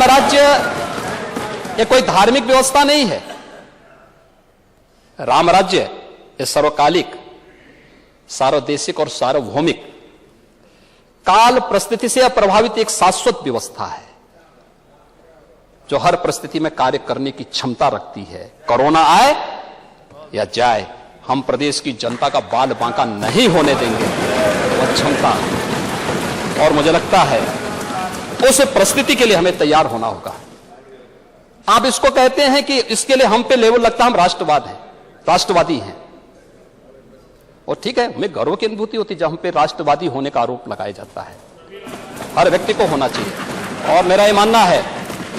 राम राज्य ये कोई धार्मिक व्यवस्था नहीं है। राम राज्य ये सर्वकालिक, सार्वदेशिक और सार्वभौमिक, काल परिस्थिति से अप्रभावित एक शाश्वत व्यवस्था है जो हर परिस्थिति में कार्य करने की क्षमता रखती है। कोरोना आए या जाए, हम प्रदेश की जनता का बाल बांका नहीं होने देंगे, वह क्षमता। और मुझे लगता है उस परिस्थिति के लिए हमें तैयार होना होगा। आप इसको कहते हैं कि इसके लिए हम पे लेवल लगता है, हम राष्ट्रवादी हैं। और ठीक है, हमें गर्व की अनुभूति होती है जब हम पे राष्ट्रवादी होने का आरोप लगाया जाता है। हर व्यक्ति को होना चाहिए, और मेरा यह मानना है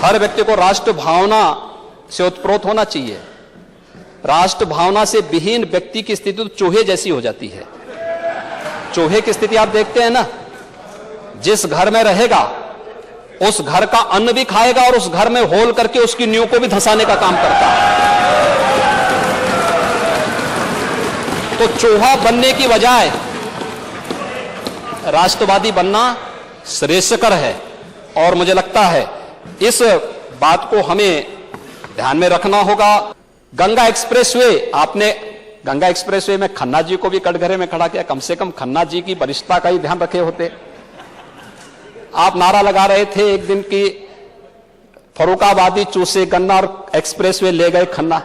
हर व्यक्ति को राष्ट्र भावना से उत्प्रोत होना चाहिए। राष्ट्र भावना से विहीन व्यक्ति की स्थिति तो चूहे जैसी हो जाती है। चूहे की स्थिति आप देखते हैं ना, जिस घर में रहेगा उस घर का अन्न भी खाएगा और उस घर में होल करके उसकी नींव को भी धंसाने का काम करता है। तो चूहा बनने की बजाय राष्ट्रवादी बनना श्रेयस्कर है। और मुझे लगता है इस बात को हमें ध्यान में रखना होगा। गंगा एक्सप्रेसवे, आपने गंगा एक्सप्रेसवे में खन्ना जी को भी कटघरे में खड़ा किया। कम से कम खन्ना जी की वरिष्ठता का ही ध्यान रखे होते। आप नारा लगा रहे थे एक दिन की फर्रुखाबादी चूसे गन्ना और एक्सप्रेसवे ले गए खन्ना।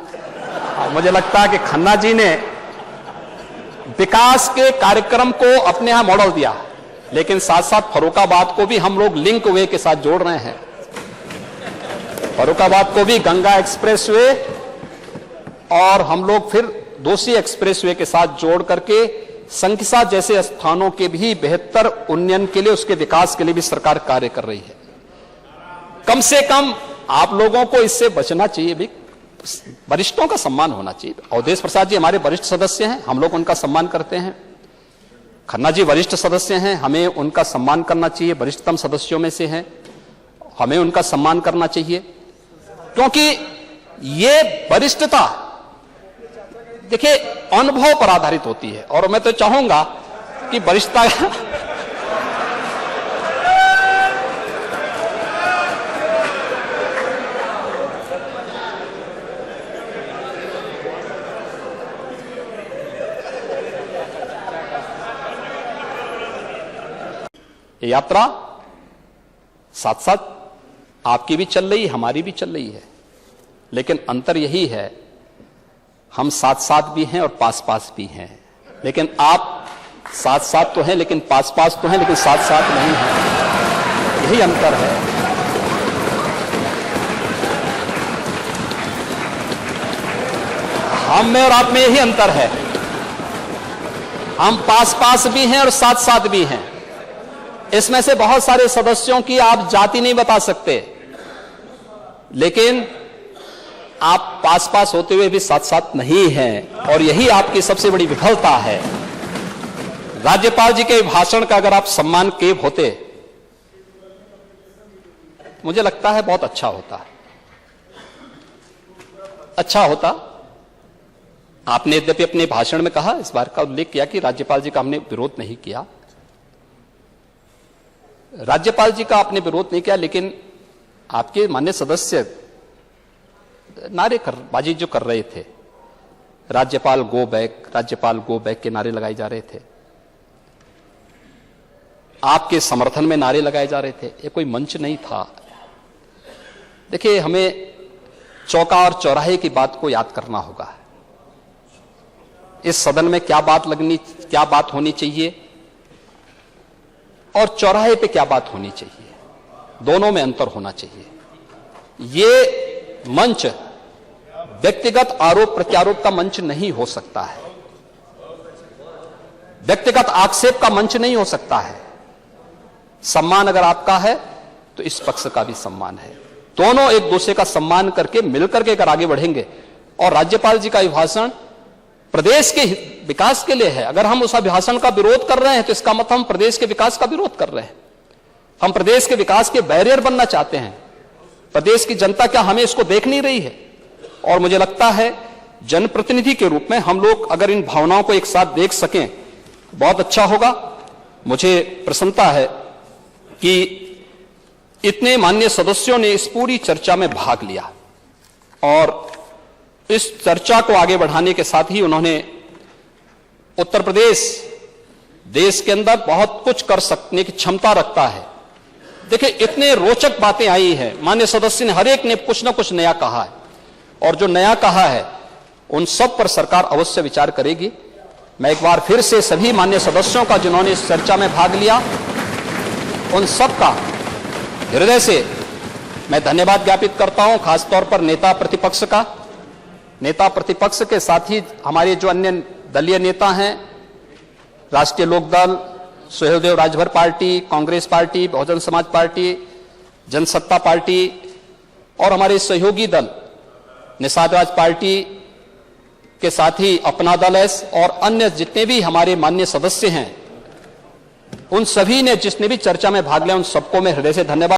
मुझे लगता है कि खन्ना जी ने विकास के कार्यक्रम को अपने यहां मॉडल दिया, लेकिन साथ साथ फर्रुखाबाद को भी हम लोग लिंक वे के साथ जोड़ रहे हैं। फर्रुखाबाद को भी गंगा एक्सप्रेसवे और हम लोग फिर दूसरी एक्सप्रेसवे के साथ जोड़ करके संकिसा जैसे स्थानों के भी बेहतर उन्नयन के लिए, उसके विकास के लिए भी सरकार कार्य कर रही है। कम से कम आप लोगों को इससे बचना चाहिए भी, वरिष्ठों का सम्मान होना चाहिए। अवधेश प्रसाद जी हमारे वरिष्ठ सदस्य हैं, हम लोग उनका सम्मान करते हैं। खन्ना जी वरिष्ठ सदस्य हैं, हमें उनका सम्मान करना चाहिए, वरिष्ठतम सदस्यों में से हैं, हमें उनका सम्मान करना चाहिए। क्योंकि ये वरिष्ठता देखिए अनुभव पर आधारित होती है, और मैं तो चाहूंगा कि वरिष्ठता ये यात्रा साथ साथ आपकी भी चल रही, हमारी भी चल रही है, लेकिन अंतर यही है हम साथ साथ भी हैं और पास पास भी हैं। लेकिन आप साथ साथ तो हैं, लेकिन पास पास तो हैं, लेकिन साथ साथ नहीं हैं। यही अंतर है। हम में और आप में यही अंतर है। हम पास पास भी हैं और साथ साथ भी हैं। इसमें से बहुत सारे सदस्यों की आप जाति नहीं बता सकते, लेकिन आप पास पास होते हुए भी साथ साथ नहीं हैं, और यही आपकी सबसे बड़ी विफलता है। राज्यपाल जी के भाषण का अगर आप सम्मान किए होते, मुझे लगता है बहुत अच्छा होता। आपने यद्यपि अपने भाषण में कहा, इस बार का उल्लेख किया कि राज्यपाल जी का हमने विरोध नहीं किया। राज्यपाल जी का आपने विरोध नहीं किया, लेकिन आपके माननीय सदस्य नारेबाजी जो कर रहे थे, राज्यपाल गो बैक के नारे लगाए जा रहे थे, आपके समर्थन में नारे लगाए जा रहे थे। ये कोई मंच नहीं था। देखिए, हमें चौका और चौराहे की बात को याद करना होगा। इस सदन में क्या बात होनी चाहिए और चौराहे पे क्या बात होनी चाहिए, दोनों में अंतर होना चाहिए। ये मंच व्यक्तिगत आरोप प्रत्यारोप का मंच नहीं हो सकता है, व्यक्तिगत आक्षेप का मंच नहीं हो सकता है। सम्मान अगर आपका है तो इस पक्ष का भी सम्मान है। दोनों एक दूसरे का सम्मान करके मिलकर के अगर आगे बढ़ेंगे, और राज्यपाल जी का अभिभाषण प्रदेश के विकास के लिए है। अगर हम उस अभिभाषण का विरोध कर रहे हैं तो इसका मतलब हम प्रदेश के विकास का विरोध कर रहे हैं। हम प्रदेश के विकास के बैरियर बनना चाहते हैं। प्रदेश की जनता क्या हमें इसको देख नहीं रही है? और मुझे लगता है जनप्रतिनिधि के रूप में हम लोग अगर इन भावनाओं को एक साथ देख सकें बहुत अच्छा होगा। मुझे प्रसन्नता है कि इतने माननीय सदस्यों ने इस पूरी चर्चा में भाग लिया और इस चर्चा को आगे बढ़ाने के साथ ही उन्होंने उत्तर प्रदेश देश के अंदर बहुत कुछ कर सकने की क्षमता रखता है। देखिए, इतने रोचक बातें आई हैं, माननीय सदस्य ने हर एक ने कुछ ना कुछ नया कहा है और जो नया कहा है उन सब पर सरकार अवश्य विचार करेगी। मैं एक बार फिर से सभी माननीय सदस्यों का जिन्होंने इस चर्चा में भाग लिया उन सब का हृदय से मैं धन्यवाद ज्ञापित करता हूं, खासतौर पर नेता प्रतिपक्ष का। नेता प्रतिपक्ष के साथ ही हमारे जो अन्य दलीय नेता हैं, राष्ट्रीय Lokdal, सहयोगदेव Rajbhar party, Congress party, Bahujan Samaj party, Jansatta party और हमारे सहयोगी दल निषाद राज पार्टी के साथ ही अपना दल है और अन्य जितने भी हमारे माननीय सदस्य हैं, उन सभी ने जिसने भी चर्चा में भाग लिया उन सबको मैं हृदय से धन्यवाद